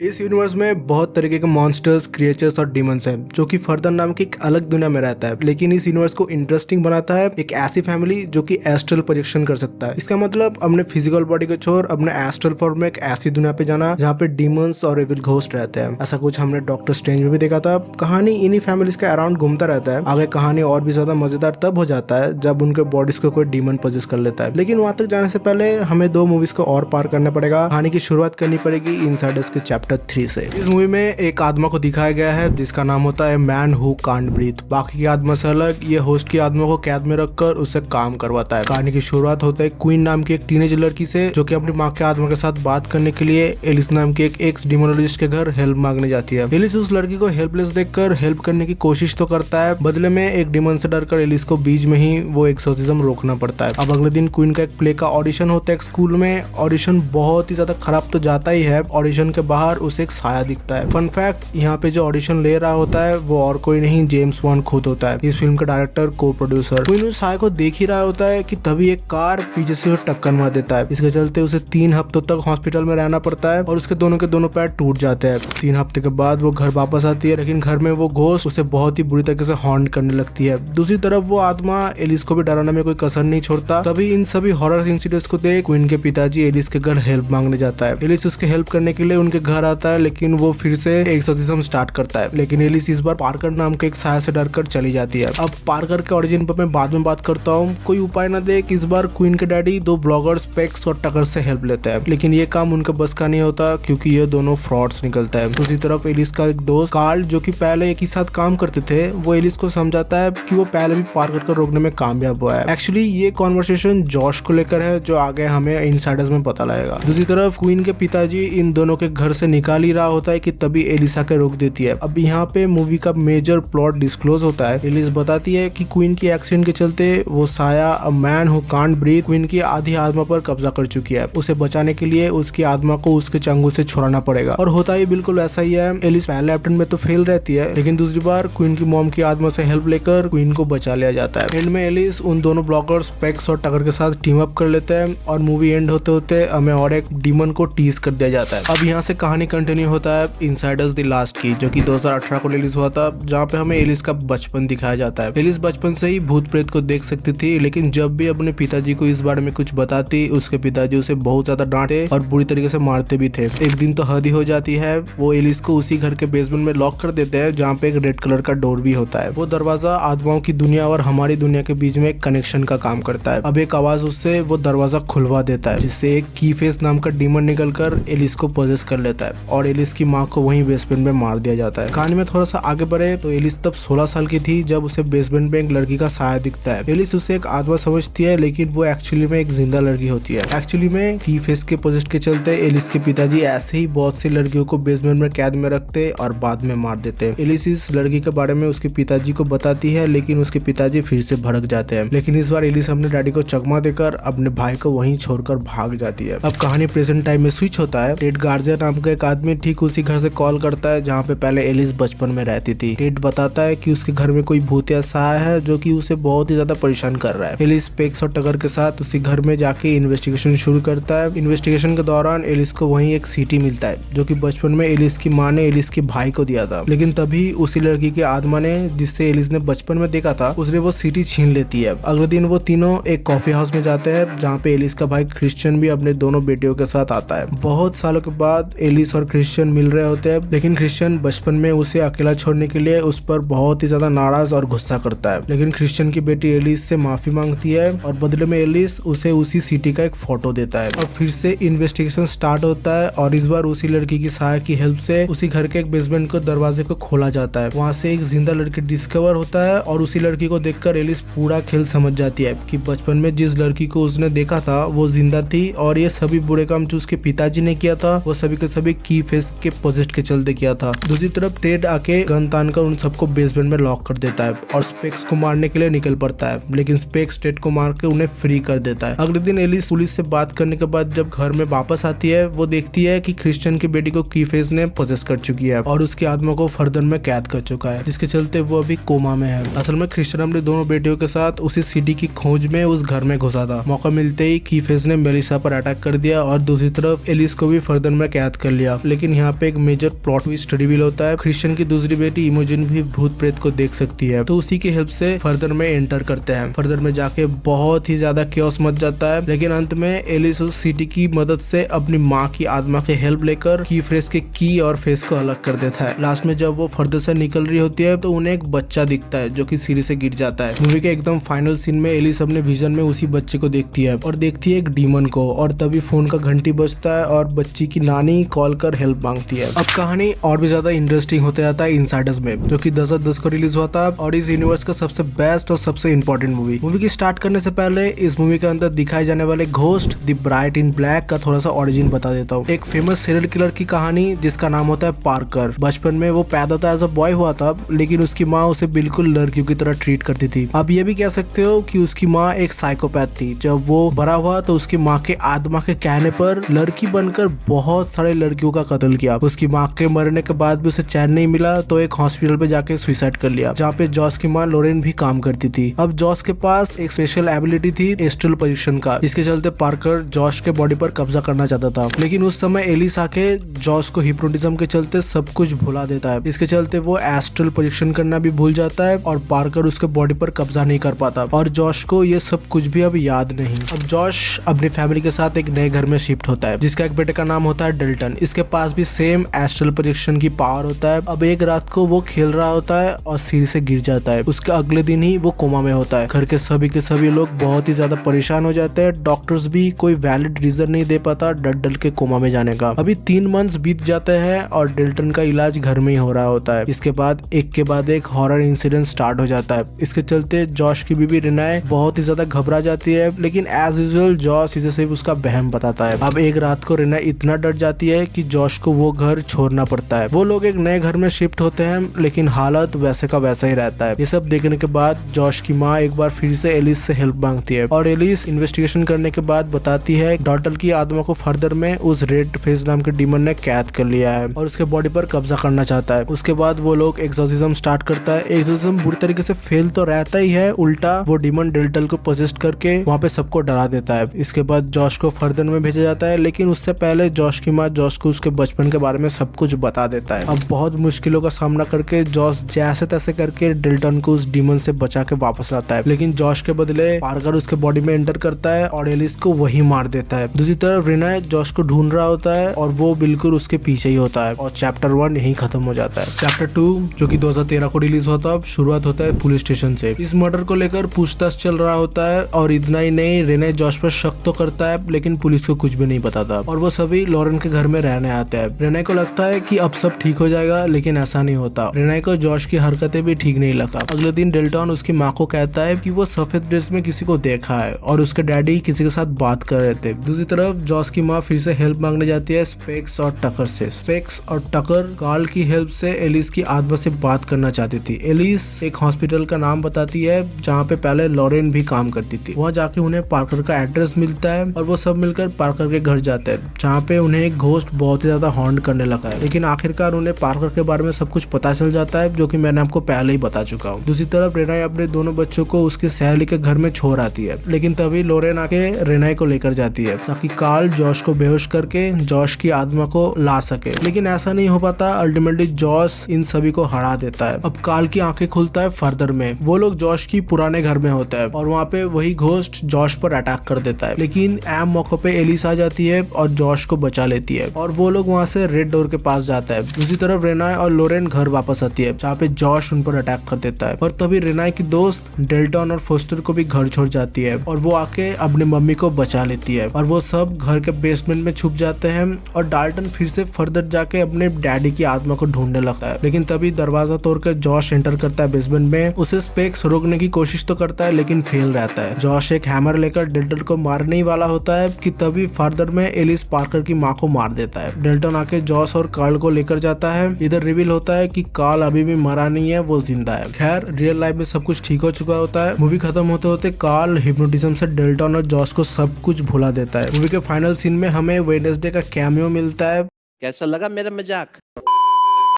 इस यूनिवर्स में बहुत तरीके के मॉन्स्टर्स, क्रिएचर्स और डीमंस हैं जो कि फर्दर नाम की एक अलग दुनिया में रहता है। लेकिन इस यूनिवर्स को इंटरेस्टिंग बनाता है एक ऐसी फैमिली जो कि एस्ट्रल प्रोजेक्शन कर सकता है। इसका मतलब अपने फिजिकल बॉडी को छोड़ अपने एस्ट्रल फॉर्म में एक ऐसी दुनिया पे जाना जहाँ पे डीमंस और एविल घोस्ट रहते हैं। ऐसा कुछ हमने डॉक्टर स्ट्रेंज में भी देखा था। कहानी इन्हीं फैमिलीज के अराउंड घूमता रहता है। आगे कहानी और भी ज्यादा मजेदार तब हो जाता है जब उनके बॉडीज को कोई डीमन पोजेस कर लेता है। लेकिन वहां तक जाने से पहले हमें दो मूवीज को और पार करना पड़ेगा। कहानी की शुरुआत करनी पड़ेगी इनसाइडर्स के चैप्टर 3 से। इस मूवी में एक आत्मा को दिखाया गया है जिसका नाम होता है मैन हु कांट ब्रीथ। बाकी की आत्मा से अलग ये होस्ट की आत्मा को कैद में रखकर उससे काम करवाता है। कहानी की शुरुआत होता है क्वीन नाम की एक टीनेज लड़की से जो कि अपनी माँ के आत्मा के साथ बात करने के लिए एलिस नाम के एक एक्स डिमोनोलॉजिस्ट के घर हेल्प मांगने जाती है। एलिस उस लड़की को हेल्पलेस देखकर हेल्प करने की कोशिश तो करता है, बदले में एक डिमन से डरकर एलिस को बीच में ही वो एक्सोर्सिज्म रोकना पड़ता है। अब अगले दिन क्वीन का एक प्ले का ऑडिशन होता है एक स्कूल में। ऑडिशन बहुत ही ज्यादा खराब तो जाता ही है। ऑडिशन के बाहर उसे एक साया दिखता है। फन फैक्ट, यहाँ पे जो ऑडिशन ले रहा होता है वो और कोई नहीं, जेम्स वॉन खुद होता है, इस फिल्म का डायरेक्टर को प्रोड्यूसर। क्वीन उस साया को देख ही रहा होता है कि तभी एक कार पीछे से टक्कर मार देता है। इसके चलते उसे 3 हफ्तों तक हॉस्पिटल में रहना पड़ता है और उसके दोनों के दोनों पैर टूट जाते हैं। 3 हफ्ते के बाद वो घर वापस आती है, लेकिन घर में वो घोस्ट उसे बहुत ही बुरी तरीके से हॉन्ट करने लगती है। दूसरी तरफ वो आत्मा एलिस को भी डराने में कोई कसर नहीं छोड़ता। तभी इन सभी हॉरर इंसिडेंट्स को देख क्वीन के पिताजी एलिस के घर हेल्प मांगने जाता है। एलिस उसके हेल्प करने के लिए उनके घर आता है, लेकिन वो फिर से एक्सोर्सिज्म स्टार्ट करता है। लेकिन एलिस इस बार पार्कर नाम के एक साया से डरकर चली जाती है। अब पार्कर के ओरिजिन पर मैं बाद में बात करता हूँ। कोई उपाय न देख इस बार क्वीन के डैडी 2 ब्लॉगर्स पेक्स और टकर से हेल्प लेते हैं, लेकिन ये काम उनके बस का नहीं होता क्योंकि ये दोनों फ्रॉड्स निकलता है। दूसरी तरफ एलिस का एक दोस्त कार्ल जो कि पहले एक ही साथ काम करते थे, वो एलिस को समझाता है कि वो पहले भी पार्कर को रोकने में कामयाब हुआ है। एक्चुअली ये कॉन्वर्सेशन जॉश को लेकर है जो आगे हमें इनसाइडर्स में पता लगेगा। दूसरी तरफ क्वीन के पिताजी इन दोनों के घर से निकाल ही रहा होता है कि तभी एलिसा के रोक देती है। अब यहाँ पे मूवी का मेजर प्लॉट डिस्क्लोज होता है। एलिस बताती है कि क्वीन की एक्सीडेंट के चलते वो साया a man who can't breathe queen की आधी आत्मा पर कब्जा कर चुकी है। उसे बचाने के लिए उसकी आत्मा को उसके चंगुल से छुड़ाना पड़ेगा और होता ही बिल्कुल ऐसा ही है। एलिस पहले अटेम्प्ट में तो फेल रहती है, लेकिन दूसरी बार क्वीन की मॉम की आत्मा से हेल्प लेकर क्वीन को बचा लिया जाता है। एंड में एलिस उन दोनों ब्लॉगर्स पेक्स और टकर के साथ टीम अप कर लेते हैं और मूवी एंड होते होते हमें और एक डीमन को टीज कर दिया जाता है। अब यहाँ से कहानी कंटिन्यू होता है इनसाइडर्स द लास्ट की, जो कि 2018 को रिलीज हुआ था, जहाँ पे हमें एलिस का बचपन दिखाया जाता है। एलिस बचपन से ही भूत प्रेत को देख सकती थी, लेकिन जब भी अपने पिताजी को इस बारे में कुछ बताती उसके पिताजी उसे बहुत ज्यादा डांटते और बुरी तरीके से मारते भी थे। एक दिन तो हद ही हो जाती है, वो एलिस को उसी घर के बेसमेंट में लॉक कर देते हैं जहाँ पे एक रेड कलर का डोर भी होता है। वो दरवाजा आत्माओं की दुनिया और हमारी दुनिया के बीच में एक कनेक्शन का काम करता है। अब एक आवाज उससे वो दरवाजा खुलवा देता है, जिससे एक की फेस नाम का डीमन निकलकर एलिस को पोजेस कर लेता है और एलिस की माँ को वहीं बेसमेंट में मार दिया जाता है। कहानी में थोड़ा सा आगे बढ़े तो एलिस तब 16 साल की थी जब उसे बेसमेंट में एक लड़की का साया दिखता है। एलिस उसे एक आत्मा समझती है, लेकिन वो एक्चुअली में एक जिंदा लड़की होती है। एक्चुअली में की फेस के पोजेस के चलते एलिस के पिताजी ऐसे ही बहुत सी लड़कियों को बेसमेंट में कैद में रखते और बाद में मार देते। एलिस इस लड़की के बारे में उसके पिताजी को बताती है, लेकिन उसके पिताजी फिर से भड़क जाते हैं। लेकिन इस बार एलिस अपने डैडी को चकमा देकर अपने भाई को वहीं छोड़कर भाग जाती है। अब कहानी प्रेजेंट टाइम में स्विच होता है। टेड गार्जिया नाम का एक आदमी ठीक उसी घर से कॉल करता है जहाँ पे पहले एलिस बचपन में रहती थी। टेड बताता है कि उसके घर में कोई भूतिया साया है जो कि उसे बहुत ही ज्यादा परेशान कर रहा है। एलिस पेक्स और टकर के साथ उसी घर में जाके इन्वेस्टिगेशन शुरू करता है। इन्वेस्टिगेशन के दौरान एलिस को वहीं एक सीटी मिलता है जो कि बचपन में एलिस की माँ ने एलिस के भाई को दिया था। लेकिन तभी उसी लड़की की आत्मा ने, जिससे एलिस ने बचपन में देखा था, उसने वो सीटी छीन लेती है। अगले दिन वो तीनों एक कॉफी हाउस में जाते हैं जहाँ पे एलिस का भाई क्रिश्चियन भी अपने दोनों बेटियों के साथ आता है। बहुत सालों के बाद एलिस और क्रिश्चियन मिल रहे होते हैं, लेकिन क्रिश्चियन बचपन में उसे अकेला छोड़ने के लिए उस पर बहुत ही ज्यादा नाराज और गुस्सा करता है। लेकिन क्रिश्चियन की बेटी एलिस से माफी मांगती है और बदले में एलिस उसे उसी सिटी का एक फोटो देता है। और फिर से इन्वेस्टिगेशन स्टार्ट होता है और इस बार उसी लड़की की साया की हेल्प से उसी घर के एक बेसमेंट को दरवाजे को खोला जाता है। वहाँ से एक जिंदा लड़की डिस्कवर होता है और उसी लड़की को देखकर एलिस पूरा खेल समझ जाती है कि बचपन में जिस लड़की को उसने देखा था वो जिंदा थी और ये सभी बुरे काम जो उसके पिताजी ने किया था वो सभी के सभी की फेस के पोजेस्ट के चलते किया था। दूसरी तरफ टेड आके गन तान कर उन सबको बेसमेंट में लॉक कर देता है और स्पेक्स को मारने के लिए निकल पड़ता है, लेकिन स्पेक्स टेड को मार के उन्हें फ्री कर देता है। अगले दिन एलिस पुलिस से बात करने के बाद जब घर में वापस आती है, वो देखती है कि क्रिश्चियन की बेटी को की फेस ने पोजेस कर चुकी है और उसकी आत्मा को फर्दर में कैद कर चुका है, जिसके चलते वो अभी कोमा में है। असल में क्रिश्चियन अपनी दोनों बेटियों के साथ उसी सीडी की खोज में उस घर में घुसा था। मौका मिलते ही की फेस ने मेलिसा पर अटैक कर दिया और दूसरी तरफ एलिस को भी फर्दर में कैद कर लिया। लिया। लेकिन यहाँ पे एक मेजर प्लॉट ट्विस्ट रिवील होता है। क्रिश्चियन की दूसरी बेटी इमोजिन भी भूत प्रेत को देख सकती है, तो उसी की हेल्प से फर्दर में एंटर करते हैं। फर्दर में जाके बहुत ही ज्यादा क्योस मच जाता है, लेकिन अंत में एलिस उस सिटी की मदद से अपनी माँ की आत्मा की हेल्प लेकर की फ्रेस के की और फेस को अलग कर देता है। लास्ट में जब वो फर्दर से निकल रही होती है तो उन्हें एक बच्चा दिखता है जो कि सीढ़ी से गिर जाता है। मूवी के एकदम फाइनल सीन में एलिस अपने विजन में उसी बच्चे को देखती है और देखती है एक डीमन को, और तभी फोन का घंटी बजता है और बच्ची की नानी कॉल कर हेल्प मांगती है। अब कहानी और भी ज्यादा इंटरेस्टिंग होते जाता है इनसाइडर्स में, जो कि 10/10 को रिलीज हुआ था और इस यूनिवर्स का सबसे बेस्ट और सबसे इंपॉर्टेंट मूवी की स्टार्ट करने से पहले इस मूवी के अंदर दिखाए जाने वाले ghost the bright in black का थोड़ा सा ओरिजिन बता देता हूँ। एक फेमस सीरियल किलर की कहानी जिसका नाम होता है पार्कर। बचपन में वो पैदा तो एज अ बॉय हुआ था, लेकिन उसकी माँ उसे बिल्कुल लड़कियों की तरह ट्रीट करती थी। आप ये भी कह सकते हो कि उसकी माँ एक साइकोपैथ थी। जब वो बड़ा हुआ तो उसकी माँ के आत्मा के कहने पर लड़की बनकर बहुत सारे लड़कियों का कत्ल किया। उसकी माँ के मरने के बाद भी उसे चैन नहीं मिला तो एक हॉस्पिटल पे जाके सुसाइड कर लिया, जहाँ पे जॉस की माँ लोरेन भी काम करती थी। अब जॉस के पास एक स्पेशल एबिलिटी थी एस्ट्रल प्रोजेक्शन का। इसके चलते पार्कर जॉस के बॉडी पर कब्जा करना चाहता था, लेकिन उस समय एलिस आके जॉस को हिप्नोटिज्म के चलते सब कुछ भुला देता है। इसके चलते वो एस्ट्रल प्रोजेक्शन करना भी भूल जाता है और पार्कर उसके बॉडी पर कब्जा नहीं कर पाता और जॉश को ये सब कुछ भी अब याद नहीं। अब जॉश अपनी फैमिली के साथ एक नए घर में शिफ्ट होता है जिसका एक बेटे का नाम होता है डेल्टन। इसके पास भी सेम एस्ट्रल प्रोजेक्शन की पावर होता है। अब एक रात को वो खेल रहा होता है और सीढ़ी से गिर जाता है। उसके अगले दिन ही वो कोमा में होता है। घर के सभी लोग बहुत ही ज्यादा परेशान हो जाते हैं। डॉक्टर्स भी कोई वैलिड रीजन नहीं दे पाता डर डर के कोमा में जाने का। अभी 3 मंथ्स बीत जाते हैं और डेल्टन का इलाज घर में ही हो रहा होता है। इसके बाद एक के बाद एक हॉरर इंसिडेंट स्टार्ट हो जाता है। इसके चलते जॉश की बीवी रेनाए बहुत ही ज्यादा घबरा जाती है, लेकिन एज यूजुअल जॉश इसे सिर्फ उसका बहम बताता है। अब एक रात को रेनाए इतना डर जाती है कि जॉश को वो घर छोड़ना पड़ता है। वो लोग एक नए घर में शिफ्ट होते हैं, लेकिन हालत वैसे का वैसा ही रहता है। ये सब देखने के बाद जॉश की माँ एक बार फिर से एलिस से हेल्प मांगती है और एलिस इन्वेस्टिगेशन करने के बाद बताती है डॉटर की आत्मा को फर्दर में उस रेड फेस नाम के डीमन ने कैद कर लिया है और उसके बॉडी पर कब्जा करना चाहता है। उसके बाद वो लोग एक्सोर्सिज्म स्टार्ट करता है। एक्सोर्सिज्म बुरी तरीके से फेल तो रहता ही है, उल्टा वो डीमन डेल्टन को पोजेस्ट करके वहाँ पे सबको डरा देता है। इसके बाद जॉश को फर्दर में भेजा जाता है, लेकिन उससे पहले जॉश की माँ जॉश को उसके बचपन के बारे में सब कुछ बता देता है। अब बहुत मुश्किलों का सामना करके जॉश जैसे तैसे करके डेल्टन को उस डीमन से बचा के वापस लाता है, लेकिन जॉश के बदले पार्कर उसके बॉडी में एंटर करता है और एलिस को वही मार देता है। दूसरी तरफ रेनाए जॉश को ढूंढ रहा होता है और वो बिल्कुल उसके पीछे ही होता है और चैप्टर 1 यही खत्म हो जाता है। चैप्टर 2 जो कि 2013 को रिलीज होता है, शुरुआत होता है पुलिस स्टेशन से। इस मर्डर को लेकर पूछताछ चल रहा होता है और इतना ही नहीं रेनाए जॉश पर शक तो करता है, लेकिन पुलिस को कुछ भी नहीं बताता और वो सभी लॉरेन के घर में रहने आते हैं। रेनाए को लगता है कि अब सब ठीक हो जाएगा, लेकिन ऐसा नहीं होता। रेनाए को जॉश की हरकतें भी ठीक नहीं लगता। अगले दिन डेल्टन उसकी माँ को कहता है कि वो सफेद ड्रेस में किसी को देखा है और उसके डैडी किसी के साथ बात कर रहे थे। दूसरी तरफ जॉश की माँ फिर से हेल्प मांगने जाती है स्पेक्स और टकर से। स्पेक्स और टकर कार्ल की हेल्प से एलिस की आत्मा से बात करना चाहती थी। एलिस एक हॉस्पिटल का नाम बताती है जहाँ पे पहले लॉरेन भी काम करती थी। वहाँ जाके उन्हें पार्कर का एड्रेस मिलता है और वो सब मिलकर पार्कर के घर जाते हैं, जहाँ पे उन्हें एक घोस्ट बहुत ही ज्यादा हॉन्ट करने लगा है। लेकिन आखिरकार उन्हें पार्कर के बारे में सब कुछ पता चल जाता है, जो कि मैंने आपको पहले ही बता चुका हूँ। दूसरी तरफ रेनाए अपने दोनों बच्चों को उसकी सहेली के घर में छोड़ आती है, लेकिन तभी लॉरेन आके रेनाए को लेकर जाती है ताकि कार्ल जॉश को बेहोश करके जॉश की आत्मा को ला सके, लेकिन ऐसा नहीं हो पाता। अल्टीमेटली जॉश इन सभी को हरा देता है। अब कार्ल की आंखें खुलता है फर्दर में। वो लोग जॉश की पुराने घर में होता है और वहाँ पे वही घोस्ट जॉश पर अटैक कर देता है, लेकिन ऐम मौके पे एलिस आ जाती है और जॉश को बचा लेती है और वो लोग वहाँ से रेड डोर के पास जाता है। दूसरी तरफ रेनाए और लॉरेन घर वापस आती है, जहाँ पे जॉश उन पर अटैक कर देता है और तभी रेनाए की दोस्त डेल्टन और फोस्टर को भी घर छोड़ जाती है और वो आके अपने मम्मी को बचा लेती है और वो सब घर के बेसमेंट में छुप जाते हैं और डाल्टन फिर से फर्दर जाके अपने डैडी की आत्मा को ढूंढने लगता है। लेकिन तभी दरवाजा तोड़कर जॉश एंटर करता है बेसमेंट में। उसे स्पेक्स रोकने की कोशिश तो करता है, लेकिन फेल रहता है। जॉश एक हैमर लेकर डेल्टन को मारने ही वाला होता है कि तभी फर्दर में एलिस पार्कर की माँ को मार देता है। डेल्टन आके जॉश और कार्ल को लेकर जाता है। इधर रिवील होता है कि कार्ल अभी भी मरा नहीं है, वो जिंदा है। खैर रियल लाइफ में सब कुछ ठीक हो चुका होता है। मूवी खत्म होते होते कार्ल हिप्नोटिज्म से डेल्टन और जॉश को सब कुछ भुला देता है। मूवी के फाइनल सीन में हमें वेडनेसडे का कैमियो मिलता है। कैसा लगा मेरा मजाक?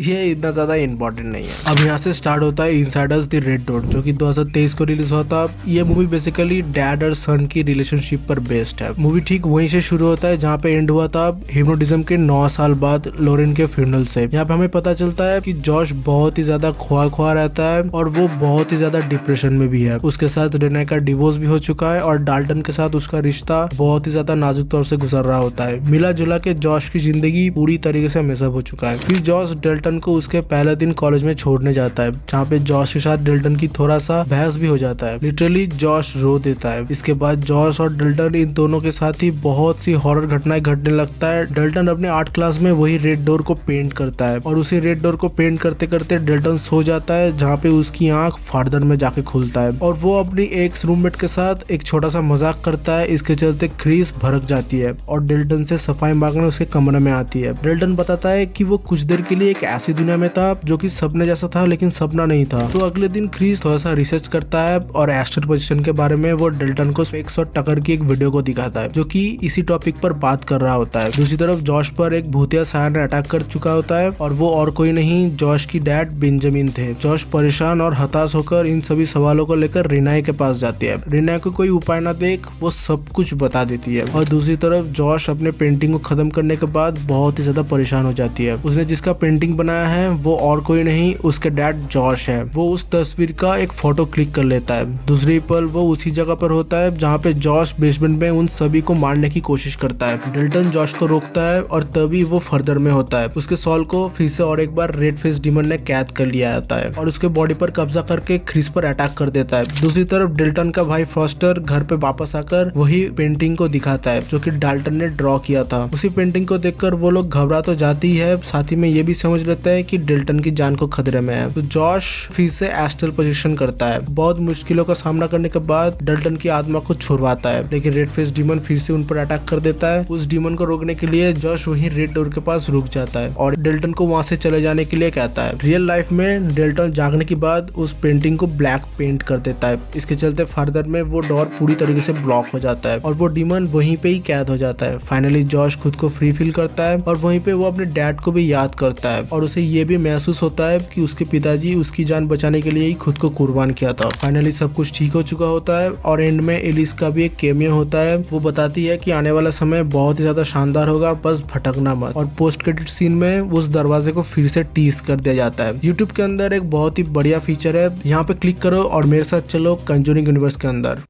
ये इतना ज्यादा इम्पोर्टेंट नहीं है। अब यहाँ से स्टार्ट होता है इनसाइडर्स द रेड डॉट, जो कि 2023 को रिलीज हुआ था। ये मूवी बेसिकली डैड और सन की रिलेशनशिप पर बेस्ड है। मूवी ठीक वहीं से शुरू होता है जहाँ पे एंड हुआ था हिप्नोटिज्म के 9 साल बाद लॉरेन के फ्यूनरल से। यहाँ पे हमें पता चलता है कि जॉश बहुत ही ज्यादा खोआ रहता है और वो बहुत ही ज्यादा डिप्रेशन में भी है। उसके साथ रेने का डिवोर्स भी हो चुका है और डाल्टन के साथ उसका रिश्ता बहुत ही ज्यादा नाजुक तौर से गुजर रहा होता है। मिला जुला के जॉश की जिंदगी पूरी तरीके से मिसअप हो चुका है। फिर जॉश डेल्टन को उसके पहले दिन कॉलेज में छोड़ने जाता है, जहाँ पे जॉश के साथ डेल्टन की थोड़ा सा बहस भी हो जाता है। लिटरली जॉश रो देता है। इसके बाद जॉश और डेल्टन इन दोनों के साथ ही बहुत सी हॉरर घटनाएं घटने लगता है। डेल्टन अपने आर्ट क्लास में वही रेड डोर को पेंट करता है और उसी रेड डोर को पेंट करते करते डेल्टन सो जाता है, जहाँ पे उसकी आंख फादर में जाके खुलता है और वो अपनी एक रूममेट के साथ एक छोटा सा मजाक करता है। इसके चलते क्रिस भड़क जाती है और डेल्टन से सफाई मांगने उसके कमरे में आती है। डेल्टन बताता है कि वो कुछ देर के लिए एक ऐसी दुनिया में था जो कि सपने जैसा था लेकिन सपना नहीं था। तो अगले दिन क्रिस थोड़ा सा रिसर्च करता है और एस्ट्रल पोजीशन के बारे में वो डेल्टन को स्पेक्स और टकर की एक वीडियो को दिखाता है जो कि इसी टॉपिक पर बात कर रहा होता है। दूसरी तरफ जॉश पर एक भूतिया सायन अटैक कर चुका होता है और वो और कोई नहीं जॉश की डैड बेंजामिन थे। जॉश परेशान और हताश होकर इन सभी सवालों को लेकर रिनाई के पास जाती है। रिनाई को कोई उपाय ना देख वो सब कुछ बता देती है। और दूसरी तरफ जॉश अपने पेंटिंग को खत्म करने के बाद बहुत ही ज्यादा परेशान हो जाती है। उसने जिसका पेंटिंग बनाया है वो और कोई नहीं उसके डैड जॉश है। वो उस तस्वीर का एक फोटो क्लिक कर लेता है। दूसरी पल वो उसी जगह पर होता है जहाँ पे जॉश बेसमेंट में उन सभी को मारने की कोशिश करता है। डेल्टन जॉश को रोकता है और तभी वो फर्दर में होता है। उसके सॉल को फिर से और एक बार रेड फेस डीमन ने कैद कर लिया जाता है और उसके बॉडी पर कब्जा करके क्रिस पर अटैक कर देता है। दूसरी तरफ डेल्टन का भाई फॉस्टर घर पे वापस आकर वही पेंटिंग को दिखाता है जो कि डाल्टन ने ड्रॉ किया था। उसी पेंटिंग को देखकर वो लोग घबरा तो जाती है, साथ ही में ये भी समझ लेता है कि डेल्टन की जान को खतरे में है। तो जॉश फिर से एस्ट्रल प्रोजेक्शन करता है। बहुत मुश्किलों का सामना करने के बाद डेल्टन की आत्मा को छुड़वाता है, लेकिन रेड फेस डीमन फिर से उन पर अटैक कर देता है। उस डीमन को रोकने के लिए जॉश वही रेड डोर के पास रुक जाता है और डेल्टन को वहां से चले जाने के लिए कहता है। रियल लाइफ में डेल्टन जागने के बाद उस पेंटिंग को ब्लैक पेंट कर देता है। इसके चलते फर्दर में वो डोर पूरी तरीके से ब्लॉक हो जाता है और वो डीमन वहीं पे ही कैद हो जाता है। फाइनली जॉश खुद को फ्री फील करता है और वहीं पे वो अपने डैड को भी याद करता है और उसे ये भी महसूस होता है कि उसके पिताजी उसकी जान बचाने के लिए ही खुद को कुर्बान किया था। फाइनली सब कुछ ठीक हो चुका होता है और एंड में एलिस का भी एक कैमियो होता है। वो बताती है कि आने वाला समय बहुत ही ज्यादा शानदार होगा, बस भटकना मत। और पोस्ट क्रेडिट सीन में उस दरवाजे को फिर से टीज कर दिया जाता है। यूट्यूब के अंदर एक बहुत ही बढ़िया फीचर है, यहाँ पे क्लिक करो और मेरे साथ चलो कंजूरिंग यूनिवर्स के अंदर।